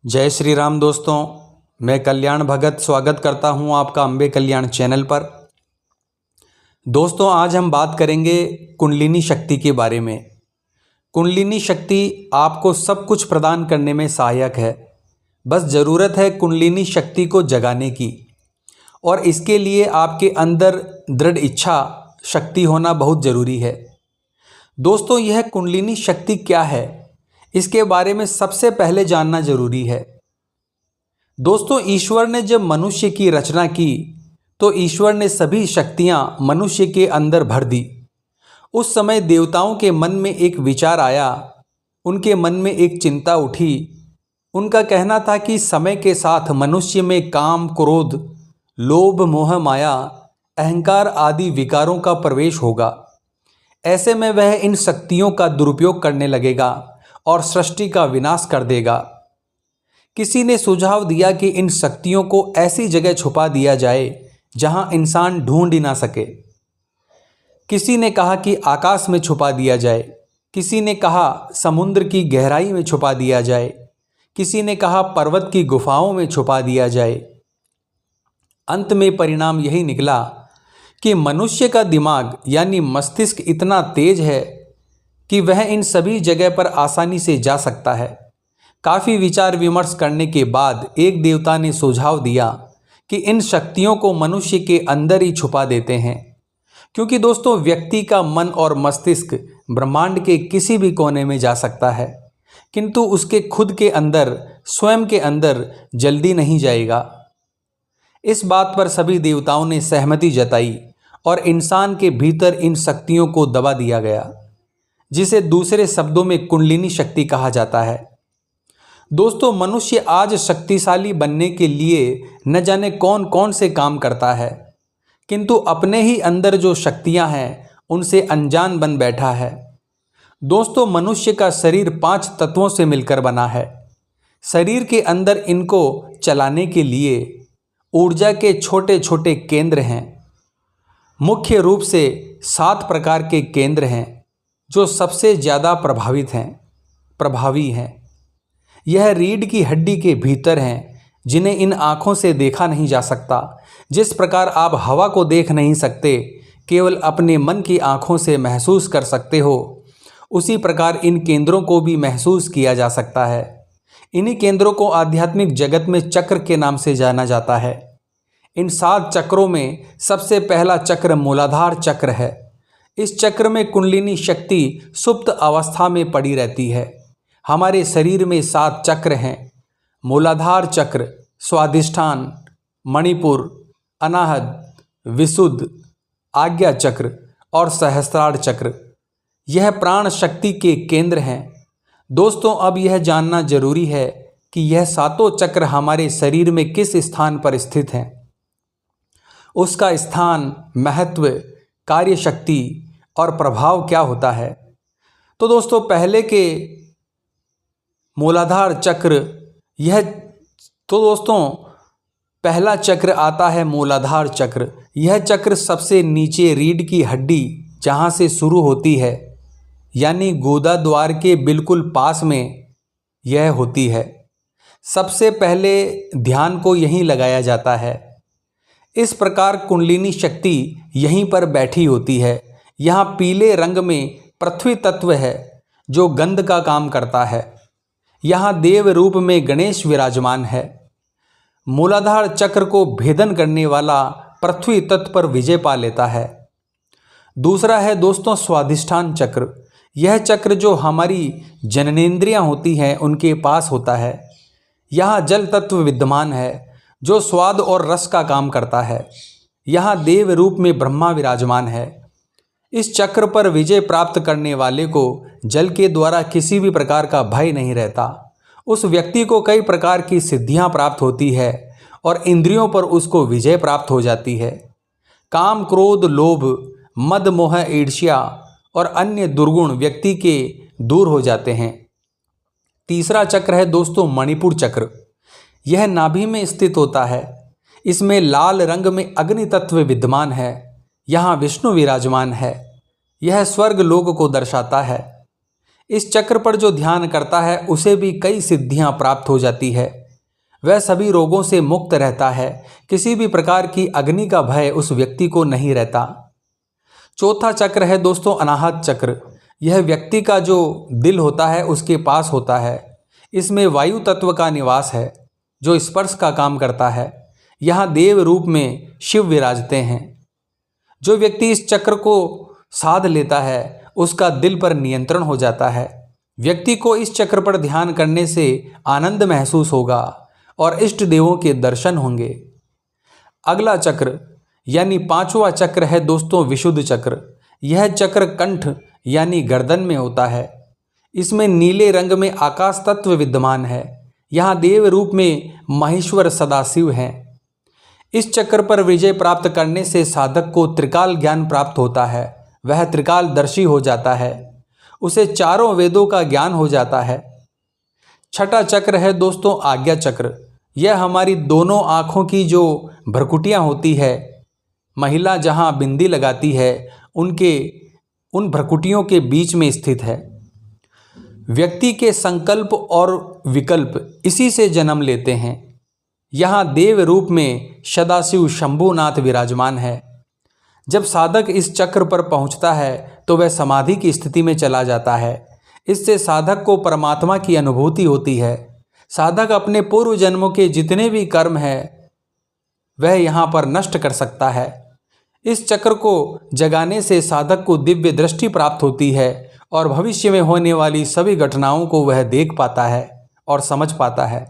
जय श्री राम दोस्तों, मैं कल्याण भगत स्वागत करता हूं आपका अम्बे कल्याण चैनल पर। दोस्तों, आज हम बात करेंगे कुंडलिनी शक्ति के बारे में। कुंडलिनी शक्ति आपको सब कुछ प्रदान करने में सहायक है। बस ज़रूरत है कुंडलिनी शक्ति को जगाने की, और इसके लिए आपके अंदर दृढ़ इच्छा शक्ति होना बहुत ज़रूरी है। दोस्तों, यह कुंडलिनी शक्ति क्या है, इसके बारे में सबसे पहले जानना जरूरी है। दोस्तों, ईश्वर ने जब मनुष्य की रचना की तो ईश्वर ने सभी शक्तियां मनुष्य के अंदर भर दी। उस समय देवताओं के मन में एक विचार आया, उनके मन में एक चिंता उठी। उनका कहना था कि समय के साथ मनुष्य में काम, क्रोध, लोभ, मोह, माया, अहंकार आदि विकारों का प्रवेश होगा। ऐसे में वह इन शक्तियों का दुरुपयोग करने लगेगा और सृष्टि का विनाश कर देगा। किसी ने सुझाव दिया कि इन शक्तियों को ऐसी जगह छुपा दिया जाए जहां इंसान ढूंढ ही ना सके। किसी ने कहा कि आकाश में छुपा दिया जाए, किसी ने कहा समुद्र की गहराई में छुपा दिया जाए, किसी ने कहा पर्वत की गुफाओं में छुपा दिया जाए। अंत में परिणाम यही निकला कि मनुष्य का दिमाग यानी मस्तिष्क इतना तेज है कि वह इन सभी जगह पर आसानी से जा सकता है। काफ़ी विचार विमर्श करने के बाद एक देवता ने सुझाव दिया कि इन शक्तियों को मनुष्य के अंदर ही छुपा देते हैं, क्योंकि दोस्तों व्यक्ति का मन और मस्तिष्क ब्रह्मांड के किसी भी कोने में जा सकता है, किंतु उसके खुद के अंदर, स्वयं के अंदर जल्दी नहीं जाएगा। इस बात पर सभी देवताओं ने सहमति जताई और इंसान के भीतर इन शक्तियों को दबा दिया गया, जिसे दूसरे शब्दों में कुंडलिनी शक्ति कहा जाता है। दोस्तों, मनुष्य आज शक्तिशाली बनने के लिए न जाने कौन कौन से काम करता है, किंतु अपने ही अंदर जो शक्तियां हैं उनसे अनजान बन बैठा है। दोस्तों, मनुष्य का शरीर 5 तत्वों से मिलकर बना है। शरीर के अंदर इनको चलाने के लिए ऊर्जा के छोटे छोटे केंद्र हैं। मुख्य रूप से 7 प्रकार के केंद्र हैं जो सबसे ज़्यादा प्रभावी हैं। यह रीढ़ की हड्डी के भीतर हैं, जिन्हें इन आँखों से देखा नहीं जा सकता। जिस प्रकार आप हवा को देख नहीं सकते, केवल अपने मन की आँखों से महसूस कर सकते हो, उसी प्रकार इन केंद्रों को भी महसूस किया जा सकता है। इन्हीं केंद्रों को आध्यात्मिक जगत में चक्र के नाम से जाना जाता है। इन 7 चक्रों में सबसे पहला चक्र मूलाधार चक्र है। इस चक्र में कुंडलिनी शक्ति सुप्त अवस्था में पड़ी रहती है। हमारे शरीर में 7 चक्र हैं: मूलाधार चक्र, स्वादिष्ठान, मणिपुर, अनाहत, विशुद्ध, आज्ञा चक्र और सहस्त्रार चक्र। यह प्राण शक्ति के केंद्र हैं। दोस्तों, अब यह जानना जरूरी है कि यह 7 चक्र हमारे शरीर में किस स्थान पर स्थित हैं, उसका स्थान, महत्व, कार्य शक्ति और प्रभाव क्या होता है। तो दोस्तों, पहले के मूलाधार चक्र, पहला चक्र आता है मूलाधार चक्र। यह चक्र सबसे नीचे रीढ़ की हड्डी जहाँ से शुरू होती है, यानी गोदा द्वार के बिल्कुल पास में यह होती है। सबसे पहले ध्यान को यहीं लगाया जाता है। इस प्रकार कुंडलिनी शक्ति यहीं पर बैठी होती है। यहाँ पीले रंग में पृथ्वी तत्व है जो गंध का काम करता है। यहाँ देव रूप में गणेश विराजमान है। मूलाधार चक्र को भेदन करने वाला पृथ्वी तत्व पर विजय पा लेता है। दूसरा है दोस्तों स्वादिष्ठान चक्र। यह चक्र जो हमारी जननेंद्रियाँ होती हैं उनके पास होता है। यहाँ जल तत्व विद्यमान है जो स्वाद और रस का काम करता है। यहाँ देव रूप में ब्रह्मा विराजमान है। इस चक्र पर विजय प्राप्त करने वाले को जल के द्वारा किसी भी प्रकार का भय नहीं रहता। उस व्यक्ति को कई प्रकार की सिद्धियां प्राप्त होती है और इंद्रियों पर उसको विजय प्राप्त हो जाती है। काम, क्रोध, लोभ, मद, मोह, ईर्ष्या और अन्य दुर्गुण व्यक्ति के दूर हो जाते हैं। तीसरा चक्र है दोस्तों मणिपुर चक्र। यह नाभि में स्थित होता है। इसमें लाल रंग में अग्नि तत्व विद्यमान है। यहाँ विष्णु विराजमान है। यह स्वर्ग लोक को दर्शाता है। इस चक्र पर जो ध्यान करता है उसे भी कई सिद्धियां प्राप्त हो जाती है। वह सभी रोगों से मुक्त रहता है। किसी भी प्रकार की अग्नि का भय उस व्यक्ति को नहीं रहता। चौथा चक्र है दोस्तों अनाहत चक्र। यह व्यक्ति का जो दिल होता है उसके पास होता है। इसमें वायु तत्व का निवास है जो स्पर्श का काम करता है। यहाँ देव रूप में शिव विराजते हैं। जो व्यक्ति इस चक्र को साध लेता है उसका दिल पर नियंत्रण हो जाता है। व्यक्ति को इस चक्र पर ध्यान करने से आनंद महसूस होगा और इष्ट देवों के दर्शन होंगे। अगला चक्र यानी पांचवा चक्र है दोस्तों विशुद्ध चक्र। यह चक्र कंठ यानी गर्दन में होता है। इसमें नीले रंग में आकाश तत्व विद्यमान है। यहाँ देव रूप में महेश्वर सदाशिव हैं। इस चक्र पर विजय प्राप्त करने से साधक को त्रिकाल ज्ञान प्राप्त होता है। वह त्रिकालदर्शी हो जाता है। उसे चारों वेदों का ज्ञान हो जाता है। छठा चक्र है दोस्तों आज्ञा चक्र। यह हमारी दोनों आँखों की जो भ्रकुटियाँ होती है, महिला जहाँ बिंदी लगाती है उन भ्रकुटियों के बीच में स्थित है। व्यक्ति के संकल्प और विकल्प इसी से जन्म लेते हैं। यहाँ देव रूप में सदाशिव शंभुनाथ विराजमान है। जब साधक इस चक्र पर पहुँचता है तो वह समाधि की स्थिति में चला जाता है। इससे साधक को परमात्मा की अनुभूति होती है। साधक अपने पूर्व जन्मों के जितने भी कर्म हैं वह यहाँ पर नष्ट कर सकता है। इस चक्र को जगाने से साधक को दिव्य दृष्टि प्राप्त होती है और भविष्य में होने वाली सभी घटनाओं को वह देख पाता है और समझ पाता है।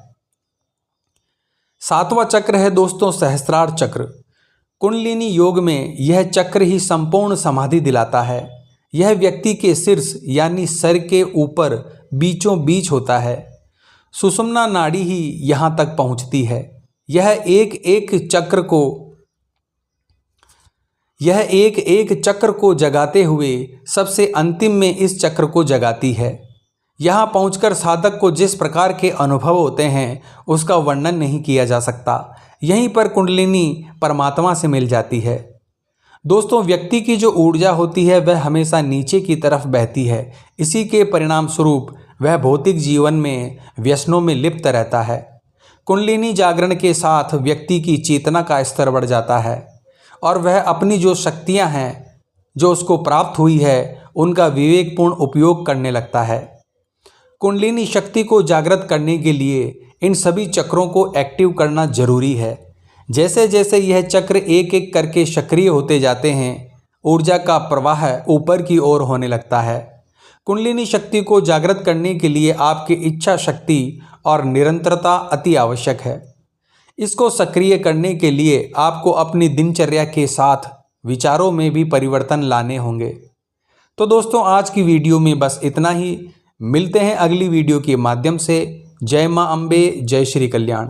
सातवां चक्र है दोस्तों सहस्त्रार चक्र। कुंडलिनी योग में यह चक्र ही संपूर्ण समाधि दिलाता है। यह व्यक्ति के शीर्ष यानी सर के ऊपर बीचों बीच होता है। सुषुम्ना नाड़ी ही यहाँ तक पहुँचती है। यह एक एक चक्र को जगाते हुए सबसे अंतिम में इस चक्र को जगाती है। यहाँ पहुंचकर साधक को जिस प्रकार के अनुभव होते हैं उसका वर्णन नहीं किया जा सकता। यहीं पर कुंडलिनी परमात्मा से मिल जाती है। दोस्तों व्यक्ति की जो ऊर्जा होती है वह हमेशा नीचे की तरफ बहती है। इसी के परिणाम स्वरूप वह भौतिक जीवन में व्यसनों में लिप्त रहता है। कुंडलिनी जागरण के साथ व्यक्ति की चेतना का स्तर बढ़ जाता है और वह अपनी जो शक्तियां हैं जो उसको प्राप्त हुई है उनका विवेकपूर्ण उपयोग करने लगता है। कुंडलिनी शक्ति को जागृत करने के लिए इन सभी चक्रों को एक्टिव करना जरूरी है। जैसे जैसे यह चक्र एक एक करके सक्रिय होते जाते हैं ऊर्जा का प्रवाह ऊपर की ओर होने लगता है। कुंडलिनी शक्ति को जागृत करने के लिए आपकी इच्छा शक्ति और निरंतरता अति आवश्यक है। इसको सक्रिय करने के लिए आपको अपनी दिनचर्या के साथ विचारों में भी परिवर्तन लाने होंगे। तो दोस्तों आज की वीडियो में बस इतना ही। मिलते हैं अगली वीडियो के माध्यम से। जय मां अम्बे, जय श्री कल्याण।